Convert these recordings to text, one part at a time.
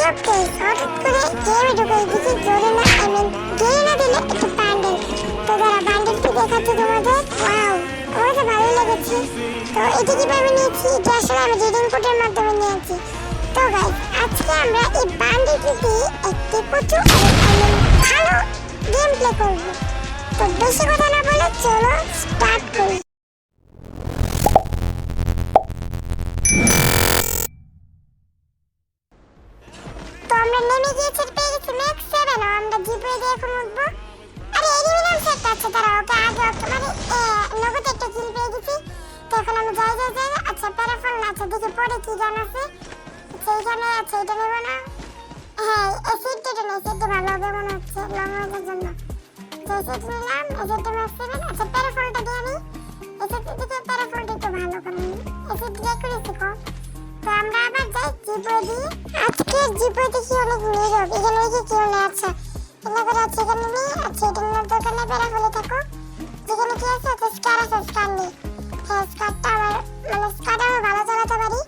ওকে, হঠাৎ করে গেমে ঢুকে দেখি জোরে না গেয়ে না দিলে একটা বান্ডেল। তো যারা বান্ডেলটি দেখাচ্ছে তোমাদের, ওয়াও, আমার তো ভালোই লেগেছে। তো এটি কিভাবে নিয়েছি, এটা আসলে আমি রিডিং কোডের মাধ্যমে নিয়েছি। তো গাইস, আজকে আমরা এই বান্ডেলটি দিয়ে একটি প্রচুর ভালো গেম প্লে করব। তো বেশি কথা না বলে চলো স্টার্ট করি। তো আমরা নেমে গিয়েছি, পেয়ে গেছি ম্যাক্স 7। আমরা জিপে দিয়ে এখন উঠবো। আরে এলিমিনাল সেট আছে, তারা ওকে আগে নগদ একটা কিল পেয়ে গেছি। তো এখন আমি যাই। আচ্ছা প্যারাফল আছে, দেখি পরে কি গান আছে। আচ্ছা এখানে আছে, এটা নেব না। হ্যাঁ এসিডটা নেই, এসিডটা ভালো হবে মনে হচ্ছে লং রেঞ্জের জন্য। যে এসিড নিলাম, এসিডটা ম্যাক্স 7। আচ্ছা প্যারাফলটা দিয়ে নিই, এসিড থেকে প্যারাফলটা একটু ভালো করে নিই। এসিড দিয়ে করেছি কম। তো আমরা আবার যাই জিপে দিয়ে। আজকে জিপে দেখি অনেক নীরব, এখানে দেখি কেউ নেই। আচ্ছা এখানে করে আছে, এখানে নেই। আচ্ছা এটা নেওয়ার দরকার নেই, প্যারাফলে থাকো। যেখানে কি আছে, স্কার আছে, স্কার নেই। হ্যাঁ স্কারটা আমার স্কারটা আমি ভালো চালাতে পারি।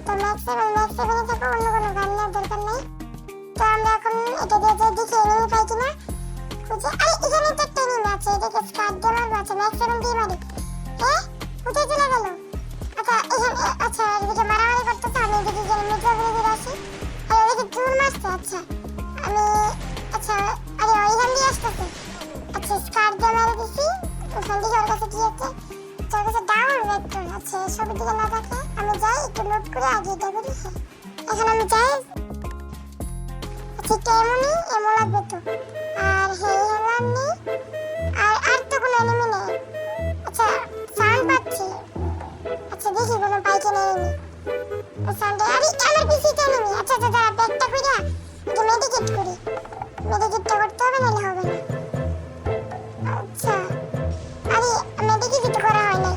তো ম্যাক্স 7 থাকো, অন্য কোনো গান নেওয়ার দরকার নেই। তো আমরা এখন এটা দিয়ে যাই, দেখি এনিমি পাই কিনা খুঁজে। আরে এখানে তো একটা এনিমি আছে, এটাকে স্কার দিয়ে মারবো। আচ্ছা ম্যাক্স 7 দিয়ে মারি। হ্যাঁ কোথায় চলে গেল? আচ্ছা এখানে, আচ্ছা এদিকে মারামারি করতেছে, আমি এদিকে গিয়ে মিডল দিয়ে আসি। আর ওদিকে জোর মারছে। আচ্ছা আমি, আচ্ছা আরে ওইখান দিয়ে আসতেছে। আচ্ছা স্কার দিয়ে মেরে দিছি। ওখান থেকে ওর কাছে কি আছে, তোর কাছে ডাউন ভেক্টর আছে। সবের দিকে না থাকে, আমি যাই একটু লোড করে আগে এটা করি। হ্যাঁ এখন আমি যাই। আচ্ছা এমন লাগবে তো। আর হ্যাঁ হেলার নেই, আর তো কোনো এনিমি নেই। আচ্ছা সাউন্ড পাচ্ছি। আচ্ছা দেখি কোনো বাইকে নেই সাউন্ডে। আরে আমার পিছিয়ে এনিমি। আচ্ছা দাদা ব্যাগটা কইরা একটু মেডিকেট করি। মেডিকেটটা করতে হবে, নাহলে হবে না। আচ্ছা আরে মেডিকেট করা হয় নাই।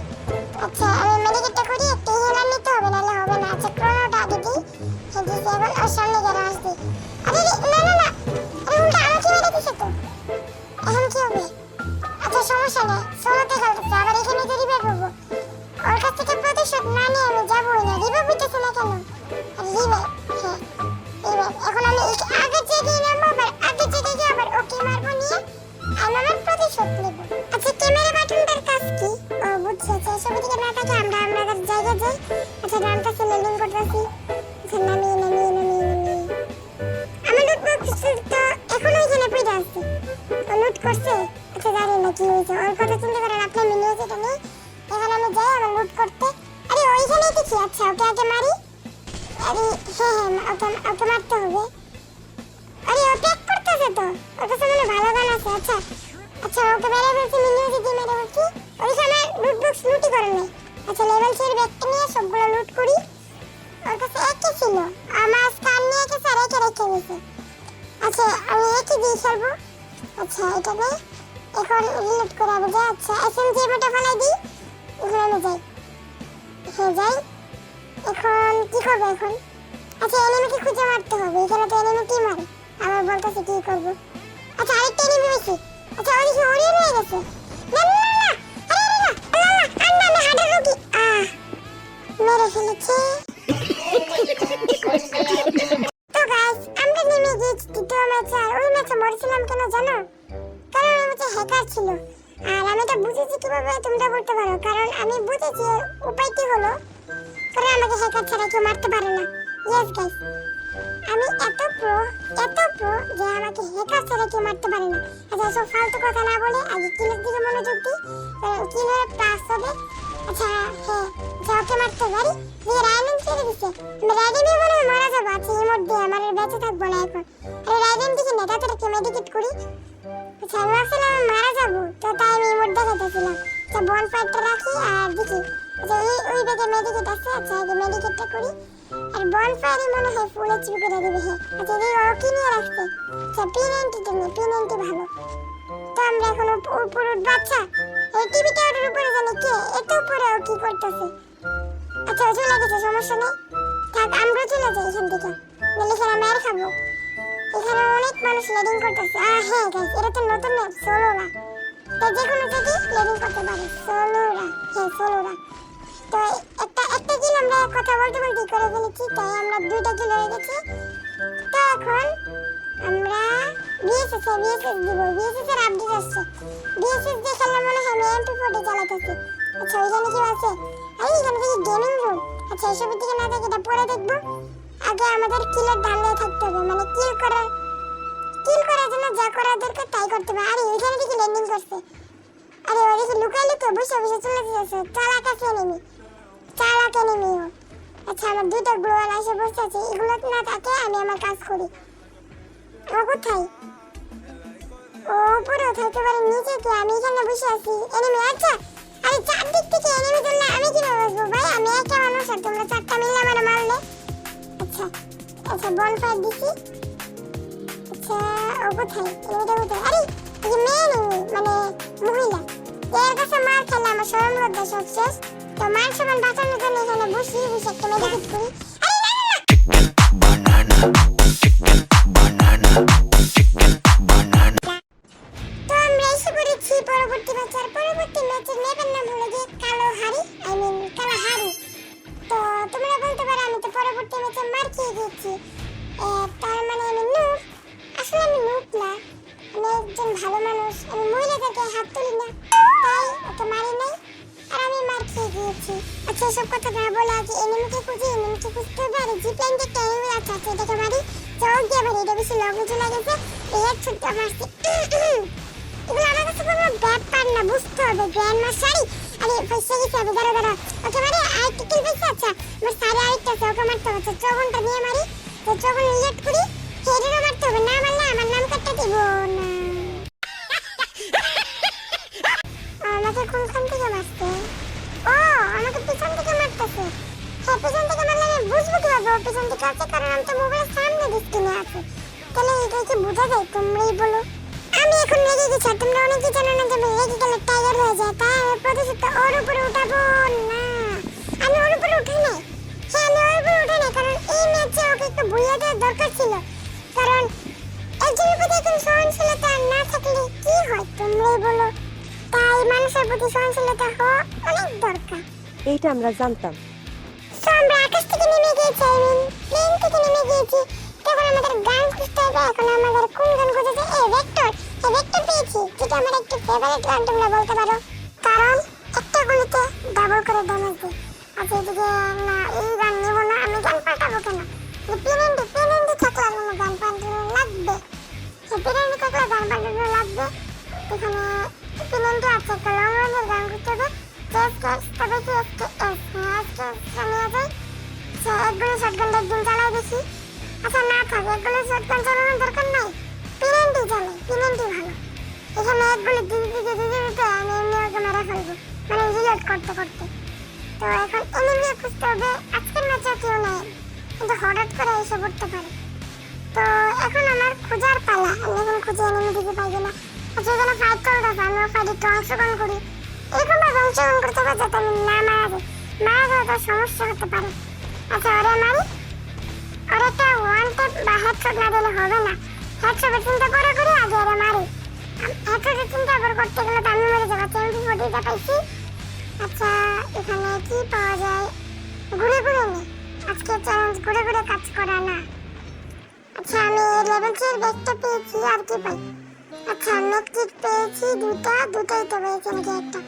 আচ্ছা আমি মেডিকেটটা করি, একটু হেলার নিতে হবে, নাহলে হবে না। আচ্ছা ক্রোনোটা আগে দিই। হ্যাঁ দিছি, এখন ওর সামনে গেলে আসবে। আরে না আরে উল্টা আমাকে মেরে দিছে তো, এখন কি হবে? আচ্ছা সমস্যা নেই, সোলোতে খেলতেছে। আবার এখানে তো রিভাইভ হবো। ওর কাছ থেকে প্রতিশোধ না নিয়ে আমি যাবোই না। রিভাইভ হইতেছে না কেন? রিভাইভ, হ্যাঁ রিভাইভ। এখন আমি আগের জায়গায় নামবো, আবার আগের জায়গায় গিয়ে আবার ওকে মারবো, নিয়ে আমি আমার প্রতিশোধ নেব। আচ্ছা ক্যামেরা বাটনটার কাজ কি? ও বুঝছি। আচ্ছা এসবের দিকে না থাকে আমরা আমাদের জায়গায় যাই। আচ্ছা নামটাছি, ল্যান্ডিং করতেছি। আচ্ছা নামিয়ে আমার লুট বক্স তো এখনো এখানে পড়ে আছে। ও লুট করছে। আচ্ছা জানি না কি হয়েছে, ওর কথা চিন্তা করেন আপনি। আমি নিয়েছি এটা নিয়ে, এখন আমি যাই আমার লুট করতে। আরে ওইখানেই দেখি। আচ্ছা ওকে আগে মারি। আরে হ্যাঁ ওকে মারতে হবে। আরে ও ট্যাগ করতেছে তো, ওর কাছে মনে ভালো গান আছে। আচ্ছা ওকে মেরে ফেলছি, মিনিউজি দিয়ে মেরে ফেলছি। ওইখানে লুট বক্স লুটই করে নাই। আচ্ছা লেভেল 4 ব্যাগটা নিয়ে সবগুলো লুট করি। ওর কাছে একই ছিল, আমার স্কান নিয়ে গেছে আর রেখে গেছে। আচ্ছা আমি একই দিয়ে খেলবো। আচ্ছা এটা নেই, এখন রিলোড করে আমি যাই। আচ্ছা এসএমজি বোটা ফেলাই দিই, এখন আমি যাই। হ্যাঁ যাই। এখন কি করবো এখন? আচ্ছা এনিমিকে খুঁজে মারতে হবে, এখানে তো এনিমি কি মারে, আমার বলতেছে কি করবো। আচ্ছা আরেকটা এনিমি হয়েছে। আচ্ছা ওই যে ওরিয়ে রয়ে গেছে। না আমি হাঁটা রুকি। মেরে ফেলেছে। তো গাইস আমরা নেমে গেছি দ্বিতীয় ম্যাচে। আর ওই ম্যাচে মরেছিলাম কেন জানো? কারণ ওই ম্যাচে হ্যাকার ছিল। আর আমি এটা বুঝেছি কিভাবে, তোমরা বলতে পারো। কারণ আমি বুঝেছি উপায়টি হলো, কারণ আমাকে হ্যাকার ছাড়া কেউ মারতে পারে না। ইয়েস গাইস, আমি এত প্রো যে আমাকে হ্যাকার ছাড়া কেউ মারতে পারে না। আচ্ছা সব ফালতু কথা না বলে আগে কিলের দিকে মনোযোগ দিই, কিলের প্লাস হবে। আচ্ছা হ্যাঁ ওকে মারতে পারি। যে রাইডেন ছেড়ে দিছে, আমি রাইডেনে মনে হয় মারা যাবো। আচ্ছা ইমোট দিয়ে আমার বেঁচে থাকবো না এখন। আরে রাইডেন দিকে নেতা তোকে মেডিকেট করি। আচ্ছা আমি ভাবছিলাম আমি মারা যাবো, তো তাই আমি ইমোট দেখাতেছিলাম। আচ্ছা বন ফাইটটা রাখি আর দেখি। আচ্ছা ওই ব্যাগে মেডিকেট আছে। আচ্ছা আগে মেডিকেটটা করি। আর বন ফায়ারই মনে হয় ফুল এইচপি করে দেবে। হ্যাঁ আচ্ছা এই ও কি নিয়ে রাখছে? আচ্ছা P90 নিয়ে, P90 ভালো। তো আমরা এখন উপরে উঠবো। আচ্ছা এই টিভি টাওয়ারের উপরে জানি কে এত উপরে ও কি করতেছে? আচ্ছা ও চলে গেছে, সমস্যা নেই, থাক আমরা চলে যাই এখান থেকে, নাহলে এখানে মার খাবো। এখানে অনেক মানুষ লেডিং করতেছে। হ্যাঁ গাইস এটা তো নতুন ম্যাপ, সোলোরা। তো যে কোনো জায়গায় লেডিং করতে পারে সোলোরা। হ্যাঁ সোলোরা। তো একটা কিল আমরা কথা বলতে করে ফেলেছি, তাই আমরা 2টা কিল হয়ে গেছে। তো এখন আমরা বিএসএস দিব। বিএসএস এর আপডেট আসছে। বিএসএস দিয়ে খেললে মনে হয় আমি MP40 চালাতেছি। আচ্ছা ওইখানে কি আছে? আরে এখানে দেখি গেমিং রুম। আচ্ছা এসবের দিকে না দেখে এটা পরে দেখবো। আগে আমাদের কিলের ধান্দা থাকতে হবে, মানে কিল করার জন্য যা করা দরকার তাই করতে হবে। আরে ওইখানে দেখি ল্যান্ডিং করছে। আরে ওই দেখি লুকাই বসে বসে চলে যাচ্ছে। চালাক এনিমি ও। আচ্ছা আমার দুইটা গ্লোয়াল এসে বসে আছে, এগুলো না থাকে আমি আমার কাজ করি। ও কোথায়? ও উপরে থাকতে পারে, নিচে কি? আমি এখানে বসে আছি। এনিমি আচ্ছা, আরে চারদিক থেকে এনিমি ধরলে আমি কিভাবে বসবো ভাই? আমি একা মানুষ আর তোমরা চারটা মিলে আমার মারলে। আচ্ছা আচ্ছা বনফায়ার দিছি। আচ্ছা ও কোথায়? এনিমিটা কোথায়? আরে এই যে মেয়ে এনিমি, মানে মহিলা। এর কাছে মার খেলে আমার শরম লজ্জা সব শেষ। তো মান সম্মান বাঁচানোর জন্য এখানে বসে একটা মেডিকেট করি। তো আমরা এসে পড়েছি পরবর্তী ম্যাচের ম্যাপের নাম হলো গিয়ে কালাহারি। তো তোমরা বলতে পারো আমি তো পরবর্তী ম্যাচে মার খেয়ে গেছি, তার মানে আমি নুব। আসলে আমি নুব না, আমি একজন ভালো মানুষ। আমি মহিলাদেরকে হাত তুলি না, তাই ওকে মারি নাই আর আমি মার খেয়ে গিয়েছি। আচ্ছা এসব কথা না বলে আগে এনিমিকে খুঁজতে হবে। আর জি প্ল্যান একটা এনিমি আছে, এটাকে মারি। চল গিয়ে আবার এটা বেশি লগে চলে গেছে, এই এক ছুটটা মারছি। এগুলো আমার কাছে কোনো ব্যাপার না, বুঝতে হবে গ্র্যান্ড মাস্টারি। আরে পয়সা গেছে, আমি দাঁড়া ওকে মারি। আরেকটা কিল পেয়েছি। আচ্ছা আমার সাইডে আরেকটা আছে, ওকে মারতে হবে। চৌবনটা নিয়ে মারি, তো চৌবন রিলেট করি। হেডেরও মারতে হবে, না মারলে আমার নাম কাটতে দিব না। আমাকে কোনখান থেকে মারছে? ও আমাকে পিছন থেকে মারতেছে। হ্যাঁ পিছন থেকে মারলে আমি বুঝবো কিভাবে ও পিছন থেকে আছে, কারণ আমি তো মোবাইলের সামনে ডিসপ্লে আছে। তাহলে এটা কি বোঝা যায়? তোমরাই বলো। আমি এখন রেগে গেছি, তোমরা অনেকেই জানো না যে রেগে গেলে টাইগার হয়ে যায়, তাই আমি প্রতিশোধ ওর উপরে উঠাবো না। আমি ওর উপরে উঠে নাই। হ্যাঁ আমি ওর উপরে উঠে নাই, কারণ এই ম্যাচে ওকে একটু বুঝিয়ে দেওয়ার দরকার ছিল। কারণ একজনের প্রতি এখন সহনশীলতা না থাকলে কি হয় তোমরাই বলো। তাই মানুষের প্রতি সহনশীলতা হওয়া অনেক দরকার। এইটা আমরা জানতাম। তো আমরা আকাশ থেকে নেমে গিয়েছি, প্লেন থেকে নেমে গিয়েছি। তখন আমাদের গান খুঁজতে হবে। এখন আমাদের কোন গান খুঁজেছে? ভেক্টর পেয়েছি, যেটা আমার একটু ফেভারিট গান তোমরা বলতে পারো, কারণ একটা গুলিতে ডাবল করে ড্যামেজ দেয়। আচ্ছা এদিকে না, এই গান নেবো না, আমি গান পাল্টাবো কেন? প্লেনেন্ডি থাকলে আমার গান পাল্টানো লাগবে। প্লেনেন্ডি থাকলে গান পাল্টানো লাগবে। এখানে প্লেনেন্ডি আছে, একটা লং রেঞ্জের গান খুঁজতে হবে। তবে কি SKS নিয়ে যাই। একগুলো শটগান একদিন চালাই দেখি। আচ্ছা না থাক, একগুলো শটগান চালানোর দরকার নাই, প্লেনেন্ডি চালাই, প্লেনেন্ডি ভালো। এখানে একগুলো দিতে আমি এমনি ওকে মেরে ফেলবো, মানে রিলোড করতে। তো এখন এনিমি খুঁজতে হবে। আজকের ম্যাচে কেউ নেই, কিন্তু হঠাৎ করে এসে পড়তে পারে। তো এখন আমার খোঁজার পালা। আমি এখন খুঁজে এনিমি দিতে পারবো না। আচ্ছা এখানে ফাইট চলতেছে, আমি ফাইটে একটু অংশগ্রহণ করি। এরকম ভাবে অংশগ্রহণ করতে হবে যাতে আমি না মারা যায়, তার সমস্যা হতে পারে। আচ্ছা ওরে মারি। ওর একটা ওয়ান ট্যাপ বা হেডশট না দিলে হবে না। হেডশটের চিন্তা করে আগে ওরে মারি। হেডশটের চিন্তা আবার করতে গেলে তো আমি মরে যাবো। MP40টা পাইছি। আচ্ছা এখানে কি পাওয়া যায়? ঘুরে নে, আজকে চ্যালেঞ্জ ঘুরে কাজ করা না। আচ্ছা আমি লেভেল 3 এর ব্যাগটা পেয়েছি, আর কি পাই? আচ্ছা মেডকিট পেয়েছি দুটাই তো পেয়েছি নাকি একটা?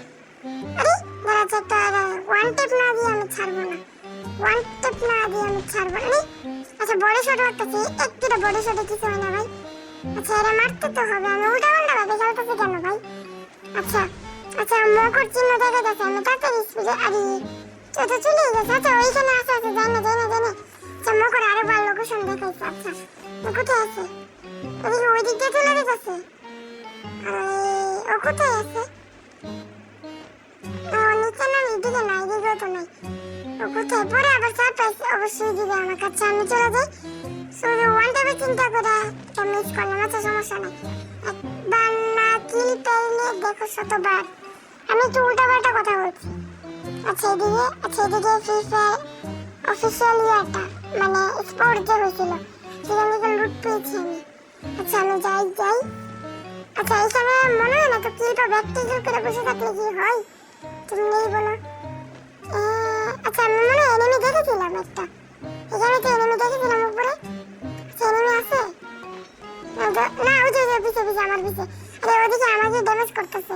আরে দাঁড়াচ্ছে একটা ওয়ান ট্যাপ না দিয়ে আমি ছাড়বো না। আচ্ছা বডি শট করতেছি, একটু বডি শটে কিছু হয় না ভাই। আচ্ছা এরা মারতে তো হবে, আমি উল্টা ভাবে খেলতেছি কেন ভাই? আচ্ছা মকর চিহ্ন দেখে গেছে, আমি তাড়াতাড়ি স্পিডে। আরে তো চলে গেছে। আচ্ছা ওইখানে আছে যাই না। আচ্ছা মকর আরো ভালো লোকেশন দেখাইছে। আচ্ছা কোথায় আছে? ওই দিক দিয়ে চলে গেছে। আরে ও কোথায় আছে? নিচে না, এদিকে না, এদিকেও তো নাই। ও কোথায়? পরে আবার সারপ্রাইজ অবশ্যই দিবে আমার কাছে, আমি চলে যাই। শুধু ওয়ান টাইপে চিন্তা করে মিস করলাম। আচ্ছা সমস্যা নাই, একবার না কিল পেলে দেখো শতবার। আমি একটু উল্টাপাল্টা কথা বলছি। আচ্ছা এদিকে ফ্রি ফায়ার অফিসিয়াল ইয়ারটা, মানে স্পোর্ট যে হয়েছিল, সেখান থেকে লুট পেয়েছি আমি। আচ্ছা আমি যাই। আচ্ছা এখানে মনে হয় না তো কিলটা ব্যাকটেরিয়াল করে বসে থাকলে কি হয় তুমি বলো। আচ্ছা আমি মনে হয় এনিমি দেখেছিলাম একটা, এখানে তো এনিমি দেখেছিলাম উপরে। এনিমি আছে, আমার পিছে। আরে ওদিকে আমাকে ড্যামেজ করতেছে।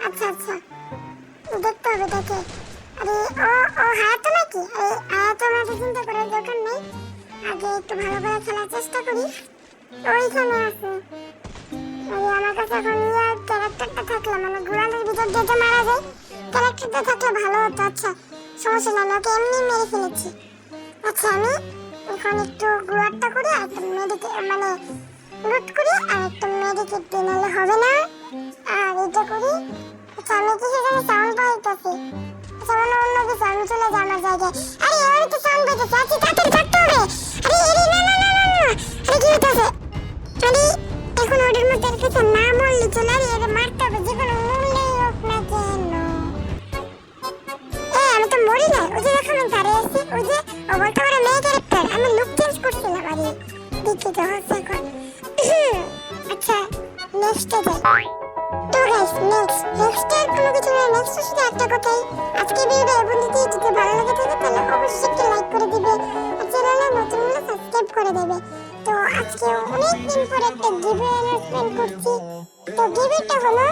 আচ্ছা আচ্ছা দেখতে হবে দেখে। আরে ও ও হায়াতো নাকি? আরে হায়াতো আমাকে চিন্তা করার দরকার নেই, আগে একটু ভালো করে খেলার চেষ্টা করি। ওইখানে আছে। আরে আমার কাছে এখন ইয়ার ক্যারেক্টারটা থাকলে মানে ঘোড়াদের ভিতর দিয়ে যে মারা যায় ক্যারেক্টারটা থাকলে ভালো হতো। আচ্ছা সমস্যা নাই, ওকে এমনি মেরে ফেলেছি। আচ্ছা আমি এখন একটু গুয়ারটা করি আর একটা মেডিকেট মানে লুট করি আর একটা মেডিকেট দিই, নাহলে হবে না। আর এটা করি। আচ্ছা আমি কিছু জানি সাউন্ড পাইতেছি। আচ্ছা মানে অন্য কিছু, আমি চলে যাই আমার জায়গায়। আরে ওর তো সাউন্ড পাইতেছে। আচ্ছা তাড়াতাড়ি থাকতে হবে। আরে আরে না না না না না, আরে কি হইতেছে? আরে এখন ওদের মধ্যে কিছু না বললে চলে, আরে এর মারতে হবে যে কোনো মূল্যেই হোক না কেন। আমি তো মরি নাই, ওই যে দেখো আমি দাঁড়িয়ে আছি, ওই যে ও বলতে পারে মেয়ে ক্যারেক্টার, আমি লুক চেঞ্জ করছিলাম। আরে দেখি তো হচ্ছে এখন। আচ্ছা নেক্সটে যাই। তো গাইস নেক্সটের কোনো কিছু না, নেক্সট শুধু একটা কথাই, আজকে ভিডিওটা এই পর্যন্তই। যদি ভালো লাগে থাকে তাহলে অবশ্যই একটা লাইক করে দিবে আর চ্যানেলে নতুন হলে সাবস্ক্রাইব করে দেবে। তো আজকে অনেক দিন পরে একটা গিভওয়ে অ্যানাউন্সমেন্ট করছি। তো গিভওয়েটা হলো,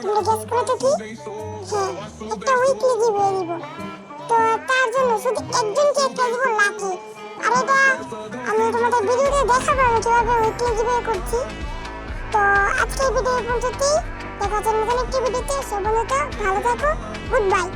তোমরা গেস করো তো কি? হ্যাঁ একটা উইকলি গিভওয়ে দিব। তো তার জন্য শুধু একজনকে একটা দিব লাকি। আর এটা আমি তোমাদের ভিডিওতে দেখাবো আমি কিভাবে উইকলি গিভওয়ে করছি। তো আজকের ভিডিও এই পর্যন্তই। দেখা হচ্ছে নতুন একটি ভিডিওতে। সে পর্যন্ত ভালো থাকো, গুড বাই।